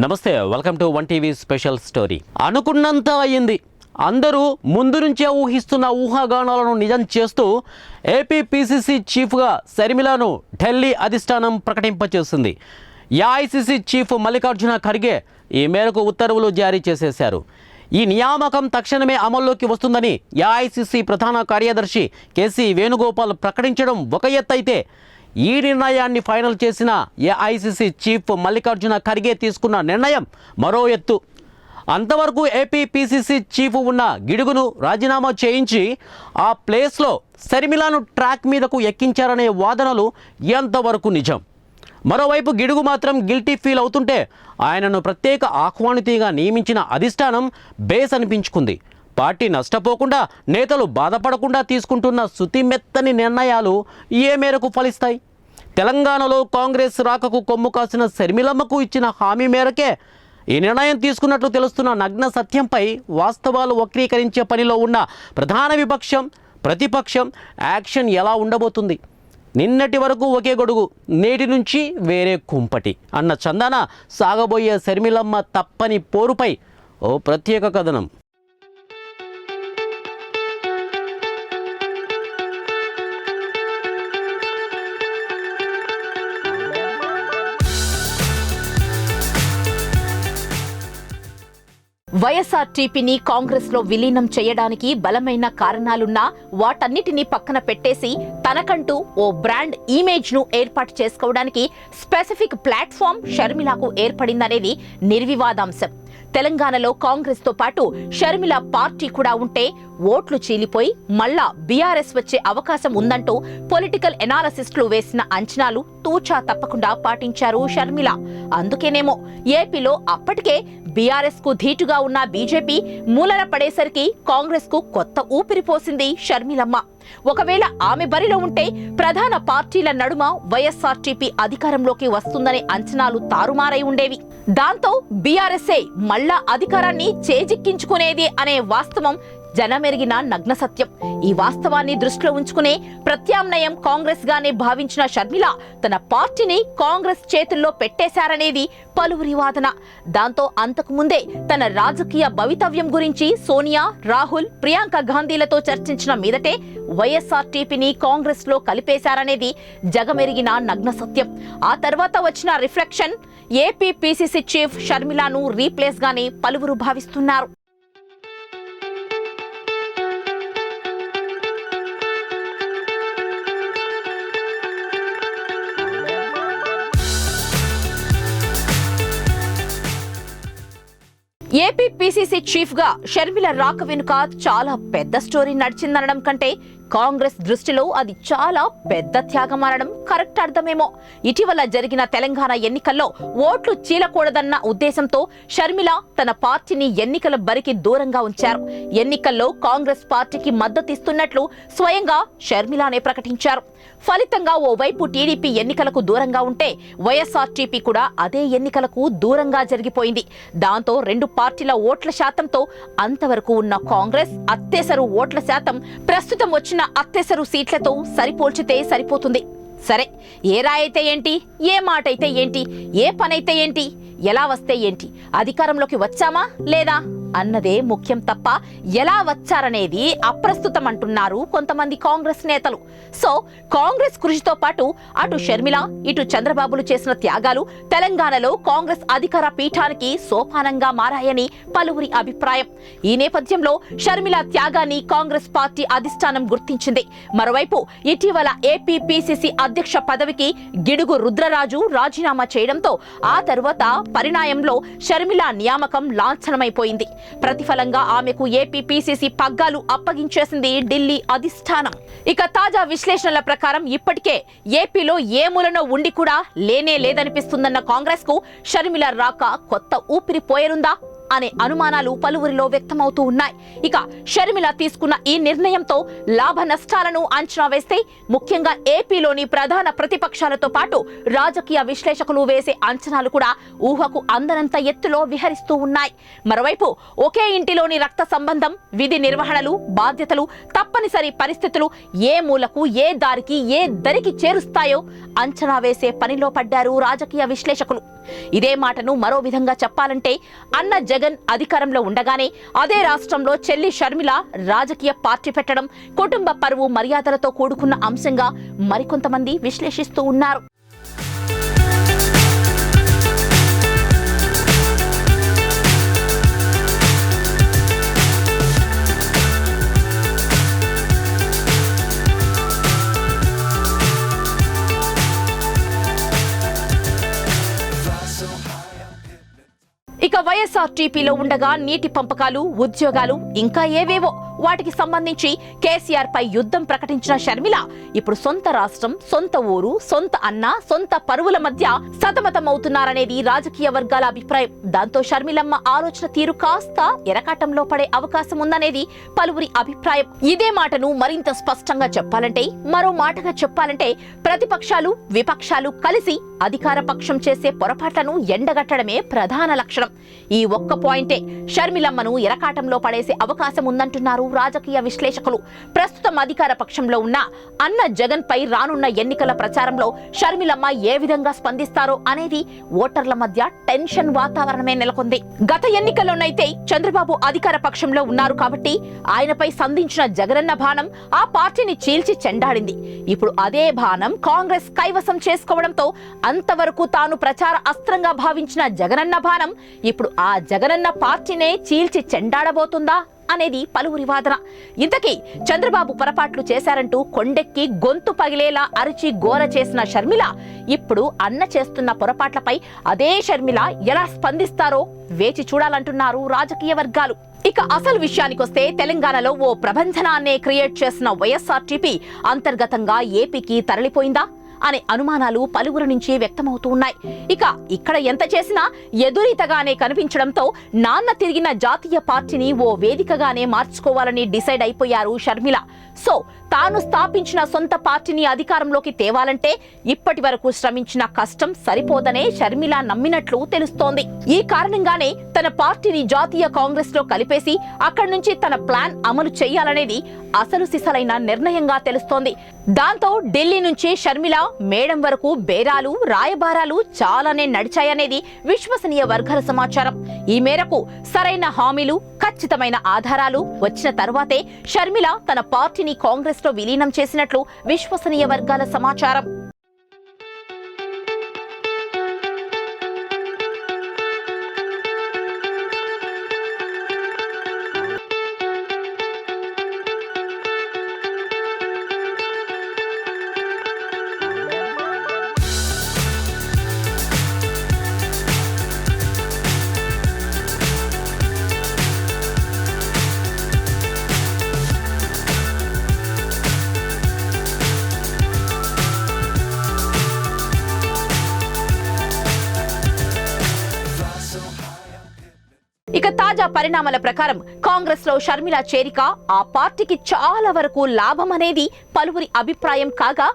నమస్తే, welcome to one TV special story. అనుకున్నంత అయ్యింది. అందరూ ముందు నుంచే ఊహిస్తున్న ఊహాగానాలను నిజం చేస్తూ ఏపీ పీసీసీ చీఫ్గా షర్మిలను ఢిల్లీ అధిష్టానం ప్రకటింపచేసింది. ఏఐసీసీ చీఫ్ మల్లికార్జున ఖర్గే ఈ మేరకు ఉత్తర్వులు జారీ చేసేశారు. ఈ నియామకం తక్షణమే అమల్లోకి వస్తుందని ఏఐసీసీ ప్రధాన కార్యదర్శి కేసీ వేణుగోపాల్ ప్రకటించడం ఒక ఎత్తైతే, ఈ నిర్ణయాన్ని ఫైనల్ చేసిన ఏఐసీసీ చీఫ్ మల్లికార్జున ఖర్గే తీసుకున్న నిర్ణయం మరో ఎత్తు. అంతవరకు ఏపీ పీసీసీ చీఫ్ ఉన్న గిడుగును రాజీనామా చేయించి ఆ ప్లేస్లో షర్మిలను ట్రాక్ మీదకు ఎక్కించారనే వాదనలు ఎంతవరకు నిజం? మరోవైపు గిడుగు మాత్రం గిల్టీ ఫీల్ అవుతుంటే ఆయనను ప్రత్యేక ఆహ్వానితిగా నియమించిన అధిష్టానం బేస్ అనిపించుకుంది. పార్టీ నష్టపోకుండా, నేతలు బాధపడకుండా తీసుకుంటున్న శుతిమెత్తని నిర్ణయాలు ఏ మేరకు ఫలిస్తాయి? తెలంగాణలో కాంగ్రెస్ రాకకు కొమ్ము కాసిన షర్మిలమ్మకు ఇచ్చిన హామీ మేరకే ఈ నిర్ణయం తీసుకున్నట్లు తెలుస్తున్న నగ్న సత్యంపై వాస్తవాలు వక్రీకరించే పనిలో ఉన్న ప్రధాన విపక్షం, ప్రతిపక్షం యాక్షన్ ఎలా ఉండబోతుంది? నిన్నటి వరకు ఒకే గొడుగు, నేటి నుంచి వేరే కుంపటి అన్న చందాన సాగబోయే షర్మిలమ్మ తప్పని పోరుపై ఓ ప్రత్యేక కథనం. వైఎస్ఆర్టీపీని కాంగ్రెస్ లో విలీనం చేయడానికి బలమైన కారణాలున్నా వాటన్నిటినీ పక్కన పెట్టేసి తనకంటూ ఓ బ్రాండ్ ఇమేజ్ ను ఏర్పాటు చేసుకోవడానికి స్పెసిఫిక్ ప్లాట్ఫామ్ షర్మిలకు ఏర్పడిందనేది నిర్వివాదాంశం. తెలంగాణలో కాంగ్రెస్ తో పాటు షర్మిల పార్టీ కూడా ఉంటే ఓట్లు చీలిపోయి మళ్ళా బీఆర్ఎస్ వచ్చే అవకాశం ఉందంటూ పొలిటికల్ ఎనాలిసిస్టులు వేసిన అంచనాలు తూచా తప్పకుండా పాటించారు షర్మిల. అందుకేనేమో ఏపీలో అప్పటికే బీఆర్ఎస్ కు ధీటుగా ఉన్న బీజేపీ మూలన పడేసరికి కాంగ్రెస్ కు కొత్త ఊపిరి పోసింది షర్మిలమ్మ. ఒకవేళ ఆమె బరిలో ఉంటే ప్రధాన పార్టీల నడుమ వైఎస్ఆర్టీపీ అధికారంలోకి వస్తుందనే అంచనాలు తారుమారై ఉండేవి. దాంతో బీఆర్ఎస్ఏ మళ్ళా అధికారాన్ని చేజిక్కించుకునేది అనే వాస్తవం జనమెరిగిన నగ్న సత్యం. ఈ వాస్తవాన్ని దృష్టిలో ఉంచుకునే ప్రత్యామ్నాయం కాంగ్రెస్ గానే భావించిన షర్మిల తన పార్టీని కాంగ్రెస్ చేతుల్లో పెట్టేశారనేది పలువురి వాదన. దాంతో అంతకు ముందే తన రాజకీయ భవితవ్యం గురించి సోనియా, రాహుల్, ప్రియాంక గాంధీలతో చర్చించిన మీదటే వైఎస్ఆర్టీపీని కాంగ్రెస్ లో కలిపేశారనేది జగమెరిగిన నగ్న సత్యం. ఆ తర్వాత వచ్చిన రిఫ్లెక్షన్ ఏపీ పీసీసీ చీఫ్ షర్మిలను రీప్లేస్ గానే పలువురు భావిస్తున్నారు. ఏపీ పీసీసీ చీఫ్ గా షర్మిల రాక వెనుక చాలా పెద్ద స్టోరీ నడిచిందనడం కంటే కాంగ్రెస్ దృష్టిలో అది చాలా పెద్ద త్యాగం అనడం కరెక్ట్ అర్థమేమో. ఇటీవల జరిగిన తెలంగాణ ఎన్నికల్లో ఓట్లు చీలకూడదన్న ఉద్దేశంతో షర్మిల తన పార్టీని ఎన్నికల బరికి దూరంగా ఉంచారు. ఎన్నికల్లో కాంగ్రెస్ పార్టీకి మద్దతిస్తున్నట్లు స్వయంగా షర్మిలానే ప్రకటించారు. ఫలితంగా ఓవైపు టీడీపీ ఎన్నికలకు దూరంగా ఉంటే వైఎస్ఆర్టీపీ కూడా అదే ఎన్నికలకు దూరంగా జరిగిపోయింది. దాంతో రెండు పార్టీల ఓట్ల శాతంతో అంతవరకు ఉన్న కాంగ్రెస్ అత్తేసరు ఓట్ల శాతం ప్రస్తుతం వచ్చిన అత్తేసరు సీట్లతో సరిపోల్చితే సరిపోతుంది. సరే, ఏ రాయైతే ఏంటి, ఏ మాట అయితే ఏంటి, ఏ పనైతే ఏంటి, ఎలా వస్తే ఏంటి, అధికారంలోకి వచ్చామా లేదా అన్నదే ముఖ్యం తప్ప ఎలా వచ్చారనేది అప్రస్తుతం అంటున్నారు కొంతమంది కాంగ్రెస్ నేతలు. సో కాంగ్రెస్ కృషితో పాటు అటు షర్మిల, ఇటు చంద్రబాబులు చేసిన త్యాగాలు తెలంగాణలో కాంగ్రెస్ అధికార పీఠానికి సోపానంగా మారాయని పలువురి అభిప్రాయం. ఈ నేపథ్యంలో షర్మిల త్యాగాన్ని కాంగ్రెస్ పార్టీ అధిష్టానం గుర్తించింది. మరోవైపు ఇటీవల ఏపీ పీసీసీ అధ్యక్ష పదవికి గిడుగు రుద్రరాజు రాజీనామా చేయడంతో ఆ తరువాత పరిణామంలో షర్మిల నియామకం లాంఛనమైపోయింది. ప్రతిఫలంగా ఆమెకు ఏపీ పీసీసీ పగ్గాలు అప్పగించేసింది ఢిల్లీ అధిష్టానం. ఇక తాజా విశ్లేషణల ప్రకారం ఇప్పటికే ఏపీలో ఏ మూలనో ఉండి కూడా లేనే లేదనిపిస్తుందన్న కాంగ్రెస్ కు షర్మిల రాక కొత్త ఊపిరి పోయనుందా అనే అనుమానాలు పలువురిలో వ్యక్తమవుతూ ఉన్నాయి. ఇక షర్మిల తీసుకున్న ఈ నిర్ణయంతో లాభ నష్టాలను అంచనా వేస్తే ముఖ్యంగా ఏపీలోని ప్రధాన ప్రతిపక్షాలతో పాటు రాజకీయ విశ్లేషకులు వేసే అంచనాలు కూడా ఊహకు అందనంత ఎత్తులో విహరిస్తూ ఉన్నాయి. మరోవైపు ఒకే ఇంటిలోని రక్త సంబంధం, విధి నిర్వహణలు, బాధ్యతలు, తప్పనిసరి పరిస్థితులు ఏ మూలకు, ఏ దారికి, ఏ దరికి చేరుస్తాయో అంచనా వేసే పనిలో పడ్డారు రాజకీయ విశ్లేషకులు. ఇదే మాటను మరో విధంగా చెప్పాలంటే అన్న జగన్ అధికారంలో ఉండగానే అదే రాష్ట్రంలో చెల్లి షర్మిల రాజకీయ పార్టీ పెట్టడం కుటుంబ పరువు మర్యాదలతో కూడుకున్న అంశంగా మరికొంతమంది విశ్లేషిస్తూ ఉన్నారు. ఇక వైఎస్ఆర్టీపీలో ఉండగా నీటి పంపకాలు, ఉద్యోగాలు, ఇంకా ఏవేవో వాటికి సంబంధించి కేసీఆర్ పై యుద్ధం ప్రకటించిన షర్మిల ఇప్పుడు సొంత రాష్ట్రం, సొంత ఊరు, సొంత అన్న, సొంత పరువుల మధ్య సతమతమవుతున్నారనేది రాజకీయ వర్గాల అభిప్రాయం. దాంతో షర్మిలమ్మ ఆలోచన తీరు కాస్త ఎరకాటంలో పడే అవకాశం ఉందనేది పలువురి అభిప్రాయం. ఇదే మాటను మరింత స్పష్టంగా చెప్పాలంటే, మరో మాటగా చెప్పాలంటే ప్రతిపక్షాలు, విపక్షాలు కలిసి అధికార పక్షం చేసే పొరపాట్లను ఎండగట్టడమే ప్రధాన లక్షణం. ఈ ఒక్క పాయింటే షర్మిలమ్మను ఎరకాటంలో పడేసే అవకాశం ఉందంటున్నారు రాజకీయ విశ్లేషకులు. ప్రస్తుతం అధికార పక్షంలో ఉన్న అన్న జగన్ పై రానున్న ఎన్నికల ప్రచారంలో షర్మిలమ్మ ఏ విధంగా స్పందిస్తారో అనేది ఓటర్ల మధ్య టెన్షన్ వాతావరణమే నెలకొంది. గత ఎన్నికల్లోనైతే చంద్రబాబు అధికార పక్షంలో ఉన్నారు కాబట్టి ఆయనపై సంధించిన జగనన్న బాణం ఆ పార్టీని చీల్చి చెండాడింది. ఇప్పుడు అదే బాణం కాంగ్రెస్ కైవసం చేసుకోవడంతో అంతవరకు తాను ప్రచార అస్త్రంగా భావించిన జగనన్న బాణం ఇప్పుడు ఆ జగనన్న పార్టీనే చీల్చి చెండాడబోతుందా అనేది పలువురి వాదన. ఇంతకీ చంద్రబాబు పొరపాట్లు చేశారంటూ కొండెక్కి గొంతు పగిలేలా అరిచి గోల చేసిన షర్మిల ఇప్పుడు అన్న చేస్తున్న పొరపాట్లపై అదే షర్మిల ఎలా స్పందిస్తారో వేచి చూడాలంటున్నారు రాజకీయ వర్గాలు. ఇక అసలు విషయానికొస్తే తెలంగాణలో ఓ ప్రభంజనాన్నే క్రియేట్ చేసిన వైఎస్ఆర్టీపీ అంతర్గతంగా ఏపీకి తరలిపోయిందా అనే అనుమానాలు పలువురు నుంచి వ్యక్తమవుతూ ఉన్నాయి. ఇక ఇక్కడ ఎంత చేసినా ఎదురీతగానే కనిపించడంతో నాన్న తిరిగిన జాతీయ పార్టీని ఓ వేదికగానే మార్చుకోవాలని డిసైడ్ అయిపోయారు షర్మిల. సో తాను స్థాపించిన సొంత పార్టీని అధికారంలోకి తేవాలంటే ఇప్పటి వరకు శ్రమించిన కష్టం సరిపోదనే షర్మిల నమ్మినట్లు తెలుస్తోంది. ఈ కారణంగానే తన పార్టీని జాతీయ కాంగ్రెస్ లో కలిపేసి అక్కడి నుంచి తన ప్లాన్ అమలు చేయాలనేది అసలు సిసలైన నిర్ణయంగా తెలుస్తోంది. దాంతో ఢిల్లీ నుంచి షర్మిల మేడం వరకు బేరాలు, రాయబారాలు చాలానే నడిచాయనేది విశ్వసనీయ వర్గాల సమాచారం. ఈ మేరకు సరైన హామీలు, ఖచ్చితమైన ఆధారాలు వచ్చిన తర్వాతే షర్మిల తన పార్టీని కాంగ్రెస్ లో విలీనం చేసినట్లు విశ్వసనీయ వర్గాల సమాచారం. ఇక తాజా పరిణామాల ప్రకారం కాంగ్రెస్ లో షర్మిల చేరిక ఆ పార్టీకి చాలా వరకు లాభం అనేది పలువురి అభిప్రాయం కాగా,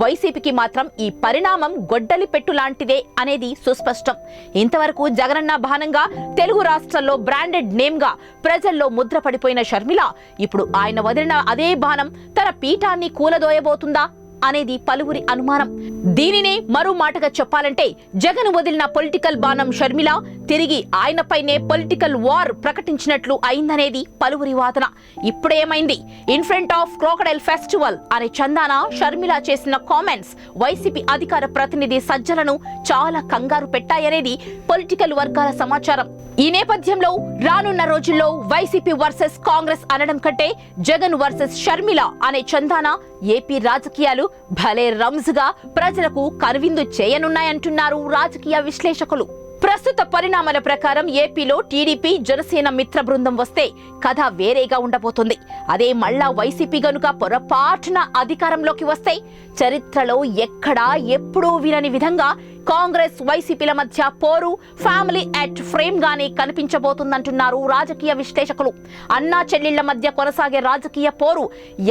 వైసీపీకి మాత్రం ఈ పరిణామం గొడ్డలి పెట్టు లాంటిదే అనేది సుస్పష్టం. ఇంతవరకు జగనన్న బాణంగా తెలుగు రాష్ట్రాల్లో బ్రాండెడ్ నేమ్ గా ప్రజల్లో ముద్ర పడిపోయిన షర్మిల ఇప్పుడు ఆయన వదిలిన అదే బాణం తన పీఠాన్ని కూలదోయబోతుందా అనేది పలువురి అనుమానం. దీనినే మరో మాటగా చెప్పాలంటే జగన్ వదిలిన పొలిటికల్ బాణం షర్మిల తిరిగి ఆయనపైనే పొలిటికల్ వార్ ప్రకటించినట్లు అయిందనేది పలువురి వాదన. ఇప్పుడేమైంది? In front of crocodile festival అనే చందాన షర్మిల చేసిన కామెంట్స్ వైసీపీ అధికార ప్రతినిధి సజ్జలను చాలా కంగారు పెట్టాయనేది పొలిటికల్ వర్గాల సమాచారం. ఈ నేపథ్యంలో రానున్న రోజుల్లో వైసీపీ వర్సెస్ కాంగ్రెస్ అనడం కంటే జగన్ వర్సెస్ షర్మిల అనే చందాన ఏపీ రాజకీయాలు భలే రంజుగా ప్రజలకు కనువిందు చేయనున్నాయంటున్నారు రాజకీయ విశ్లేషకులు. ప్రస్తుత పరిణామాల ప్రకారం ఏపీలో టీడీపీ, జనసేన మిత్ర బృందం వస్తే కథ వేరేగా ఉండబోతుంది. అదే మళ్ళా వైసీపీ గనుక పొరపాటున అధికారంలోకి వస్తే చరిత్రలో ఎక్కడా ఎప్పుడూ వినని విధంగా కాంగ్రెస్ వైసీపీల మధ్య పోరు ఫ్యామిలీ యాక్ట్ ఫ్రేమ్ గానే కనిపించబోతుందంటున్నారు రాజకీయ విశ్లేషకులు. అన్నా చెల్లెళ్ల మధ్య కొనసాగే రాజకీయ పోరు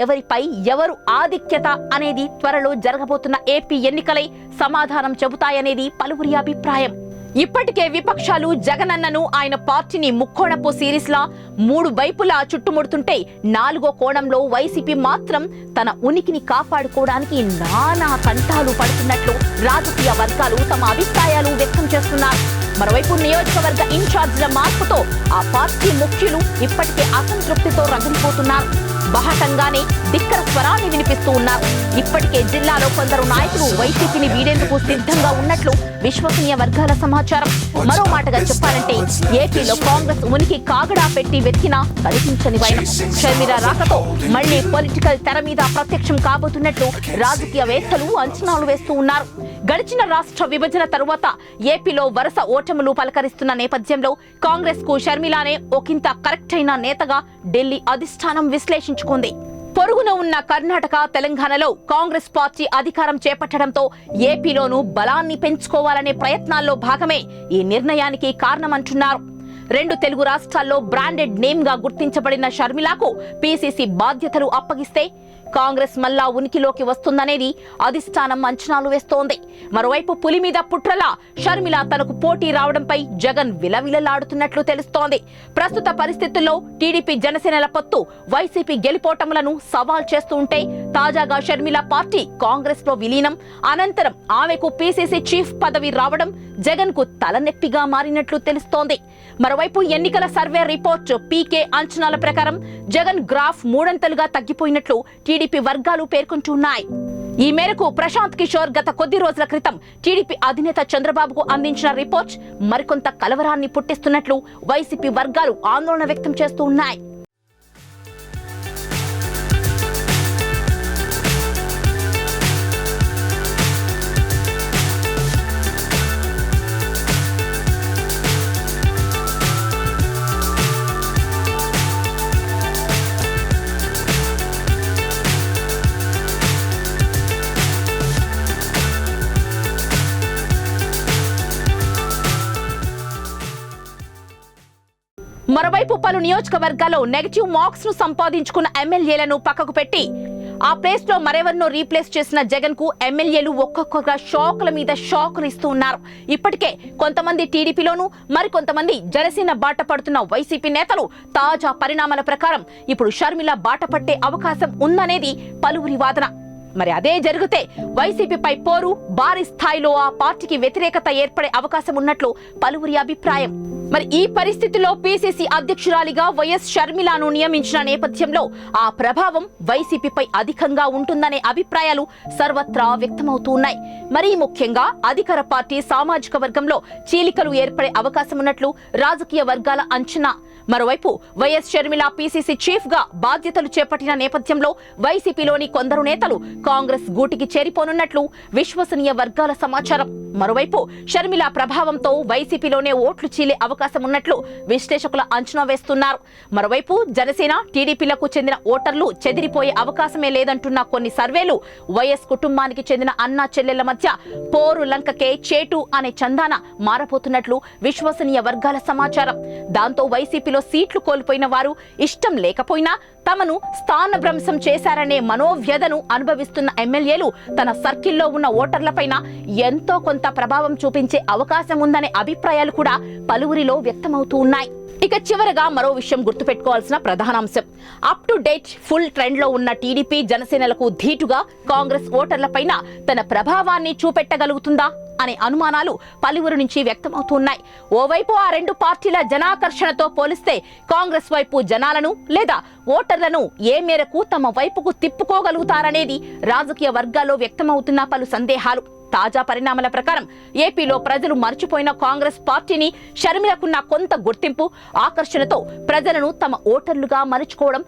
ఎవరిపై ఎవరు ఆధిక్యత అనేది త్వరలో జరగబోతున్న ఏపీ ఎన్నికలై సమాధానం చెబుతాయనేది పలువురి అభిప్రాయం. ఇప్పటికే విపక్షాలు జగనన్నను ఆయన పార్టీని ముక్కోణపు సిరీస్ లా 3 వైపులా చుట్టుముడుతుంటే 4వ కోణంలో వైసీపీ మాత్రం తన ఉనికిని కాపాడుకోవడానికి నానా తంటాలు పడుతున్నట్లు రాజకీయ వర్గాలు తమ అభిప్రాయాలు వ్యక్తం చేస్తున్నారు. మరోవైపు నియోజకవర్గ ఇన్ఛార్జీల మార్పుతో ఆ పార్టీ ముఖ్యులు ఇప్పటికే అసంతృప్తితో రగిలిపోతున్నారు. బహటంగానే ధిక్కర స్వరాన్ని వినిపిస్తూ ఉన్నారు. ఇప్పటికే జిల్లాలో కొందరు నాయకులు వైసీపీని వీడేందుకు సిద్ధంగా ఉన్నట్లు విశ్వసనీయ వర్గాల సమాచారం. మరో మాటగా చెప్పాలంటే ఏపీలో కాంగ్రెస్ ఉనికి కాగడా పెట్టి వెతికినా కనిపించని వైనం షర్మిల రాకతో మళ్లీ పొలిటికల్ తెర మీద ప్రత్యక్షం కాబోతున్నట్లు రాజకీయవేత్తలు అంచనాలు వేస్తూ ఉన్నారు. గడిచిన రాష్ట్ర విభజన తరువాత ఏపీలో వరుస ఓటములు పలకరిస్తున్న నేపథ్యంలో కాంగ్రెస్ కు షర్మిలానే ఒకంత కరెక్ట్ అయిన నేతగా ఢిల్లీ అధిష్టానం విశ్లేషించుకుంది. పొరుగున ఉన్న కర్ణాటక, తెలంగాణలో కాంగ్రెస్ పార్టీ అధికారం చేపట్టడంతో ఏపీలోనూ బలాన్ని పెంచుకోవాలనే ప్రయత్నాల్లో భాగమే ఈ నిర్ణయానికి కారణమంటున్నారు. 2 తెలుగు రాష్ట్రాల్లో బ్రాండెడ్ నేమ్ గా గుర్తించబడిన షర్మిలకు పీసీసీ బాధ్యతలు అప్పగిస్తే కాంగ్రెస్ మళ్ళా ఉనికిలోకి వస్తుందనేది అధిష్టానం అంచనాలు వేస్తోంది. మరోవైపు పులి మీద పుట్రలా షర్మిల తనకు పోటీ రావడంపై జగన్ విలవిలలాడుతున్నట్లు తెలుస్తోంది. ప్రస్తుత పరిస్థితుల్లో టీడీపీ జనసేనల పొత్తు వైసీపీ గెలుపోటములను సవాల్ చేస్తూ ఉంటే తాజాగా షర్మిల పార్టీ కాంగ్రెస్ లో విలీనం అనంతరం ఆమెకు పీసీసీ చీఫ్ పదవి రావడం జగన్ కు తలనొప్పిగా మారినట్లు తెలుస్తోంది. మరోవైపు ఎన్నికల సర్వే రిపోర్ట్ పీకే అంచనాల ప్రకారం జగన్ గ్రాఫ్ 3 అంతలుగా తగ్గిపోయినట్లు టీడీపీ వర్గాలు పేర్కొంటున్నాయి. ఈ మేరకు ప్రశాంత్ కిషోర్ గత కొద్ది రోజుల క్రితం టీడీపీ అధినేత చంద్రబాబుకు అందించిన రిపోర్ట్ మరికొంత కలవరాన్ని పుట్టిస్తున్నట్లు వైసీపీ వర్గాలు ఆందోళన వ్యక్తం చేస్తూ ఉన్నాయి. మరోవైపు పలు నియోజకవర్గాల్లో నెగటివ్ మార్క్స్ ను సంపాదించుకున్న ఎమ్మెల్యేలను పక్కకు పెట్టి ఆ ప్లేస్ లో మరెవరినో రీప్లేస్ చేసిన జగన్ కు ఎమ్మెల్యేలు ఒక్కొక్కగా షాకుల మీద షాకులు ఇస్తూ ఉన్నారు. ఇప్పటికే కొంతమంది టీడీపీలోనూ మరికొంతమంది జనసేన బాట పడుతున్న వైసీపీ నేతలు తాజా పరిణామాల ప్రకారం ఇప్పుడు షర్మిల బాట పట్టే అవకాశం ఉందనేది పలువురి వాదన. మరి అదే జరిగితే వైసీపీపై పోరు భారీ స్థాయిలో ఆ పార్టీకి వ్యతిరేకత ఏర్పడే అవకాశం ఉన్నట్లు పలువురి అభిప్రాయం. మరి ఈ పరిస్థితిలో పీసీసీ అధ్యక్షురాలిగా వైఎస్ షర్మిలను నియమించిన నేపథ్యంలో ఆ ప్రభావం వైసీపీపై అధికంగా ఉంటుందనే అభిప్రాయాలు సర్వత్రా వ్యక్తమవుతున్నాయి. మరీ ముఖ్యంగా అధికార పార్టీ సామాజిక వర్గంలో చీలికలు ఏర్పడే అవకాశం ఉన్నట్లు రాజకీయ వర్గాల అంచనా. మరోవైపు వైఎస్ షర్మిల పీసీసీ చీఫ్ గా బాధ్యతలు చేపట్టిన నేపథ్యంలో వైసీపీలోని కొందరు నేతలు కాంగ్రెస్ గూటికి చేరిపోనున్నట్లు విశ్వసనీయ వర్గాల సమాచారం. మరోవైపు షర్మిల ప్రభావంతో వైసీపీలోనే ఓట్లు చీలే అవకాశం ఉన్నట్లు విశ్లేషకుల అంచనా వేస్తున్నారు. మరోవైపు జనసేన, టీడీపీలకు చెందిన ఓటర్లు చెదిరిపోయే అవకాశమే లేదంటున్న కొన్ని సర్వేలు వైఎస్ కుటుంబానికి చెందిన అన్నా చెల్లెళ్ల మధ్య పోరు లంకకే చేటు అనే చందాన మారబోతున్నట్లు విశ్వసనీయ వర్గాల సమాచారం. దాంతో వైసీపీలో సీట్లు కోల్పోయిన వారు ఇష్టం లేకపోయినా తమను స్థానభ్రంశం చేశారనే మనోవ్యధను అనుభవిస్తున్న ఎమ్మెల్యేలు తన సర్కిల్లో ఉన్న ఓటర్లపైన ఎంతో కొంత ప్రభావం చూపించే అవకాశం ఉందనే అభిప్రాయాలు కూడా పలువురిలో వ్యక్తమవుతూ ఉన్నాయి. ఇక చివరగా మరో విషయం గుర్తుపెట్టుకోవాల్సిన ప్రధానాంశం, up to date full trend లో ఉన్న టీడీపీ జనసేనలకు ధీటుగా కాంగ్రెస్ ఓటర్లపైన తన ప్రభావాన్ని చూపెట్టగలుగుతుందా అనే అనుమానాలు పలువురు నుంచి వ్యక్తమవుతున్నాయి. ఓవైపు ఆ 2 పార్టీల జనాకర్షణతో పోలిస్తే కాంగ్రెస్ వైపు జనాలను లేదా ఓటర్లను ఏ మేరకు తమ వైపుకు తిప్పుకోగలుగుతారనేది రాజకీయ వర్గాల్లో వ్యక్తమవుతున్న పలు సందేహాలు. తాజా పరిణామాల ప్రకారం ఏపీలో ప్రజలు మర్చిపోయిన కాంగ్రెస్ పార్టీని షర్మిలకున్న కొంత గుర్తింపు, ఆకర్షణతో ప్రజలను తమ ఓటర్లుగా మలుచుకోవడం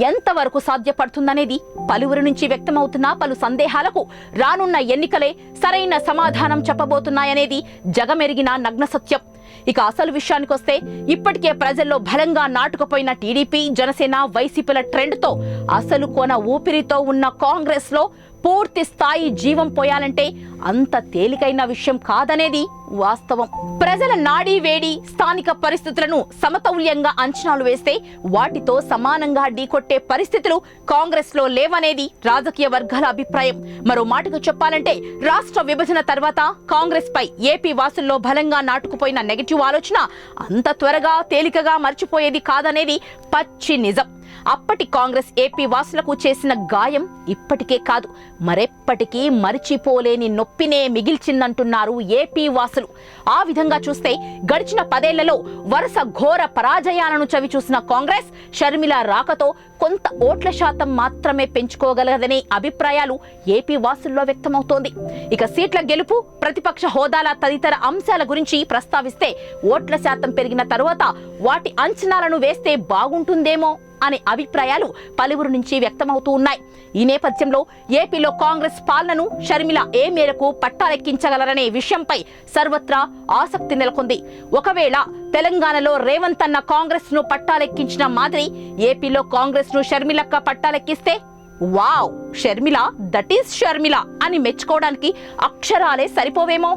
ఎంతవరకు సాధ్యపడుతుందనేది పలువురు నుంచి వ్యక్తమవుతున్న పలు సందేహాలకు రానున్న ఎన్నికలే సరైన సమాధానం చెప్పబోతున్నాయనేది జగమెరిగిన నగ్న సత్యం. ఇక అసలు విషయానికొస్తే ఇప్పటికే ప్రజల్లో బలంగా నాటుకుపోయిన టీడీపీ, జనసేన, వైసీపీల ట్రెండ్ తో అసలు కొన ఊపిరితో ఉన్న కాంగ్రెస్ లో పూర్తి స్థాయి జీవం పోయాలంటే అంత తేలికైన విషయం కాదనేది వాస్తవం. ప్రజల నాడీ వేడి స్థానిక పరిస్థితులను సమతౌల్యంగా అంచనాలు వేస్తే వాటితో సమానంగా ఢీకొట్టే పరిస్థితులు కాంగ్రెస్ లో లేవనేది రాజకీయ వర్గాల అభిప్రాయం. మరో మాటకు చెప్పాలంటే రాష్ట్ర విభజన తర్వాత కాంగ్రెస్ పై ఏపీ వాసుల్లో బలంగా నాటుకుపోయిన నెగటివ్ ఆలోచన అంత త్వరగా తేలికగా మర్చిపోయేది కాదనేది పచ్చి నిజం. అప్పటి కాంగ్రెస్ ఏపీ వాసులకు చేసిన గాయం ఇప్పటికే కాదు, మరెప్పటికీ మరిచిపోలేని నొప్పినే మిగిల్చిందంటున్నారు ఏపీ వాసులు. ఆ విధంగా చూస్తే గడిచిన 10 ఏళ్లలో వరుస ఘోర పరాజయాలను చవిచూసిన కాంగ్రెస్ షర్మిల రాకతో కొంత ఓట్ల శాతం మాత్రమే పెంచుకోగలదనే అభిప్రాయాలు ఏపీ వాసుల్లో వ్యక్తమవుతోంది. ఇక సీట్ల గెలుపు, ప్రతిపక్ష హోదాల తదితర అంశాల గురించి ప్రస్తావిస్తే ఓట్ల శాతం పెరిగిన తరువాత వాటి అంచనాలను వేస్తే బాగుంటుందేమో అనే అభిప్రాయాలు పలువురు నుంచి వ్యక్తమవుతూ ఉన్నాయి. ఈ నేపథ్యంలో ఏపీలో కాంగ్రెస్ పాలనను షర్మిల ఏ మేరకు పట్టాలెక్కించగలరనే విషయంపై సర్వత్రా ఆసక్తి నెలకొంది. ఒకవేళ తెలంగాణలో రేవంత్ అన్న కాంగ్రెస్ ను పట్టాలెక్కించిన మాదిరి ఏపీలో కాంగ్రెస్ ను షర్మిలక్క పట్టాలెక్కిస్తే wow, Sharmila that is Sharmila అని మెచ్చుకోవడానికి అక్షరాలే సరిపోవేమో.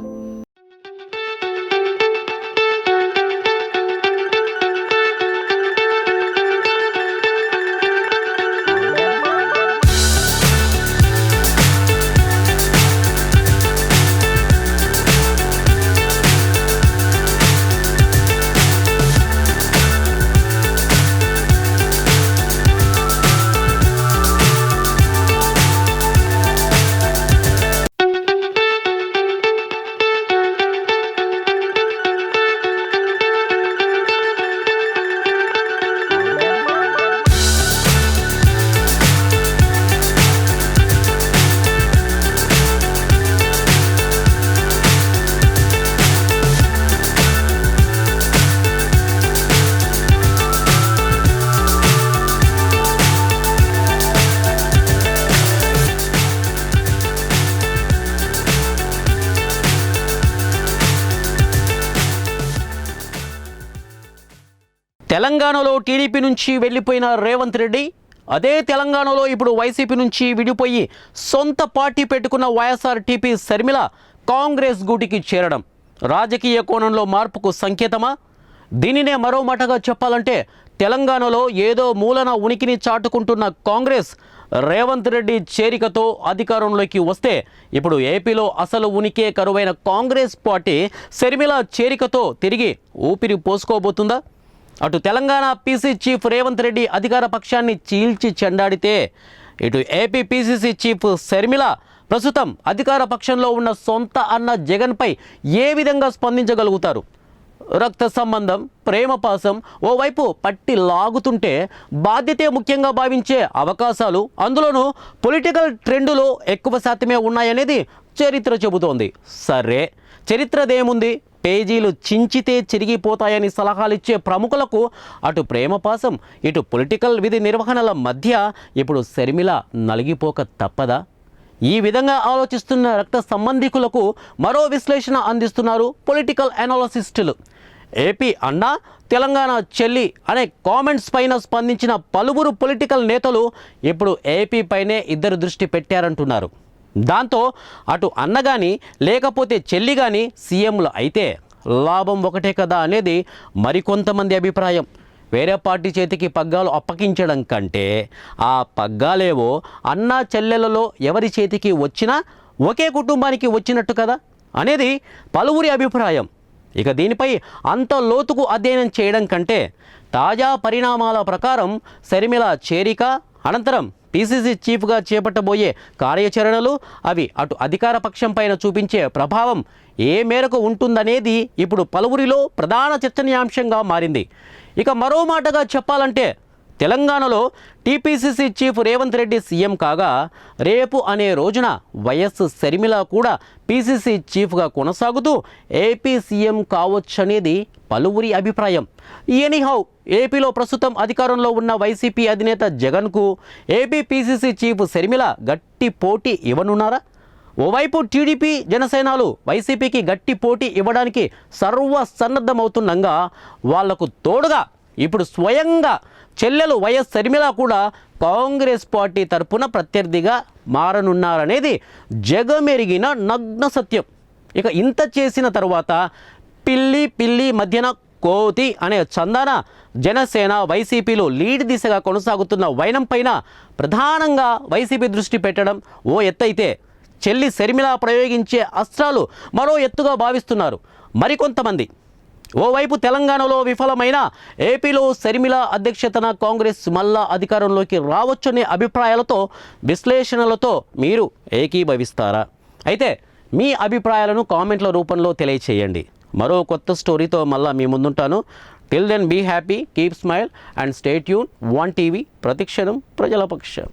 తెలంగాణలో టీడీపీ నుంచి వెళ్ళిపోయిన రేవంత్ రెడ్డి అదే తెలంగాణలో ఇప్పుడు వైసీపీ నుంచి విడిపోయి సొంత పార్టీ పెట్టుకున్న వైఎస్ఆర్టీపీ షర్మిల కాంగ్రెస్ గూటికి చేరడం రాజకీయ కోణంలో మార్పుకు సంకేతమా? దీనినే మరో మాటగా చెప్పాలంటే తెలంగాణలో ఏదో మూలన ఉనికిని చాటుకుంటున్న కాంగ్రెస్ రేవంత్ రెడ్డి చేరికతో అధికారంలోకి వస్తే ఇప్పుడు ఏపీలో అసలు ఉనికే కరువైన కాంగ్రెస్ పార్టీ షర్మిల చేరికతో తిరిగి ఊపిరి పోసుకోబోతుందా? అటు తెలంగాణ పీసీ చీఫ్ రేవంత్ రెడ్డి అధికార పక్షాన్ని చీల్చి చెండాడితే ఇటు ఏపీ పీసీసీ చీఫ్ షర్మిల ప్రస్తుతం అధికార పక్షంలో ఉన్న సొంత అన్న జగన్పై ఏ విధంగా స్పందించగలుగుతారు? రక్త సంబంధం, ప్రేమ పాసం ఓవైపు పట్టి లాగుతుంటే బాధ్యతే ముఖ్యంగా భావించే అవకాశాలు, అందులోనూ పొలిటికల్ ట్రెండులో ఎక్కువ శాతమే ఉన్నాయనేది చరిత్ర చెబుతోంది. సరే, చరిత్రదేముంది, పేజీలు చించితే చిరిగిపోతాయని సలహాలిచ్చే ప్రముఖులకు అటు ప్రేమపాసం ఇటు పొలిటికల్ విధి నిర్వహణల మధ్య ఇప్పుడు షర్మిల నలిగిపోక తప్పదా? ఈ విధంగా ఆలోచిస్తున్న రక్త సంబంధికులకు మరో విశ్లేషణ అందిస్తున్నారు పొలిటికల్ అనాలిసిస్టులు. ఏపీ అన్నా తెలంగాణ చెల్లి అనే కామెంట్స్ పైన స్పందించిన పలువురు పొలిటికల్ నేతలు ఇప్పుడు ఏపీ పైనే ఇద్దరు దృష్టి పెట్టారంటున్నారు. దాంతో అటు అన్న కానీ లేకపోతే చెల్లి కానీ సీఎంలు అయితే లాభం ఒకటే కదా అనేది మరికొంతమంది అభిప్రాయం. వేరే పార్టీ చేతికి పగ్గాలు అప్పగించడం కంటే ఆ పగ్గాలేవో అన్న చెల్లెలలో ఎవరి చేతికి వచ్చినా ఒకే కుటుంబానికి వచ్చినట్టు కదా అనేది పలువురి అభిప్రాయం. ఇక దీనిపై అంత లోతుకు అధ్యయనం చేయడం కంటే తాజా పరిణామాల ప్రకారం షర్మిల చేరిక అనంతరం పీసీసీ చీఫ్గా చేపట్టబోయే కార్యాచరణలు అవి అటు అధికార పక్షం పైన చూపించే ప్రభావం ఏ మేరకు ఉంటుందనేది ఇప్పుడు పలువురిలో ప్రధాన చర్చనీయాంశంగా మారింది. ఇక మరో మాటగా చెప్పాలంటే తెలంగాణలో TPCC chief Revanth Reddy CM కాగా రేపు అనే రోజున వైఎస్ షర్మిల కూడా పీసీసీ చీఫ్గా కొనసాగుతూ ఏపీ సీఎం కావచ్చనేది పలువురి అభిప్రాయం. ఎనీహౌ ఏపీలో ప్రస్తుతం అధికారంలో ఉన్న వైసీపీ అధినేత జగన్కు ఏపీ పీసీసీ చీఫ్ షర్మిల గట్టి పోటీ ఇవ్వనున్నారా? ఓవైపు టీడీపీ జనసేనలు వైసీపీకి గట్టి పోటీ ఇవ్వడానికి సర్వసన్నద్ధమవుతుండగా వాళ్లకు తోడుగా ఇప్పుడు స్వయంగా చెల్లెలు వైఎస్ షర్మిల కూడా కాంగ్రెస్ పార్టీ తరపున ప్రత్యర్థిగా మారనున్నారనేది జగమెరిగిన నగ్న సత్యం. ఇక ఇంత చేసిన తర్వాత పిల్లి పిల్లి మధ్యన కోతి అనే చందాన జనసేన వైసీపీలు లీడ్ దిశగా కొనసాగుతున్న వైనం పైన ప్రధానంగా వైసీపీ దృష్టి పెట్టడం ఓ ఎత్తైతే, చెల్లి షర్మిల ప్రయోగించే అస్త్రాలు మరో ఎత్తుగా భావిస్తున్నారు మరికొంతమంది. ఓవైపు తెలంగాణలో విఫలమైన ఏపీలో షర్మిల అధ్యక్షతన కాంగ్రెస్ మళ్ళా అధికారంలోకి రావచ్చనే అభిప్రాయాలతో, విశ్లేషణలతో మీరు ఏకీభవిస్తారా? అయితే మీ అభిప్రాయాలను కామెంట్ల రూపంలో తెలియచేయండి. మరో కొత్త స్టోరీతో మళ్ళా మీ ముందుంటాను. Till then be happy, keep smile and stay tune. 1 TV, ప్రతిక్షణం ప్రజల పక్షం.